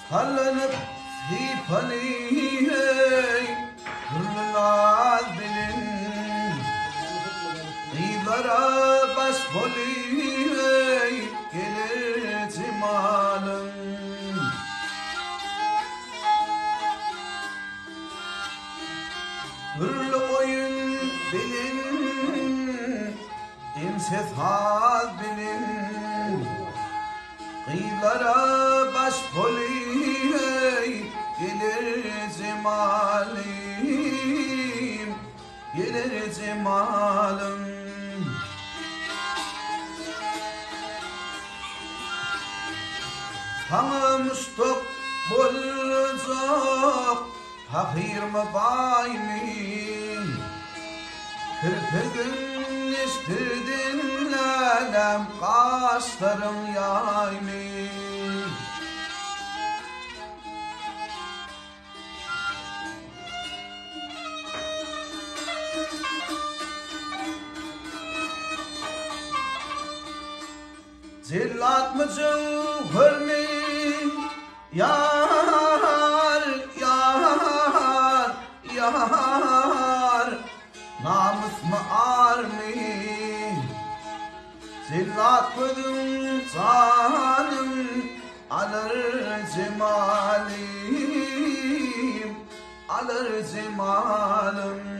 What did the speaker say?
Hallanıp hipani hırnaz bilin Kıyılara baş boli gelir cimalın Hırlı oyun bilin İmsiz haz bilin Kıyılara baş boli gelir cemalim Gelir cemalım Hanı müştak bulacak Hakir mı bay mi? Kırpıgın iştirdin lalem Kaşlarım yay mi? Zillat mı cevher mi? Yar, yar, yar Namus mu ar mi? Zillat mıdım canım Alır cemalim Alır cemalım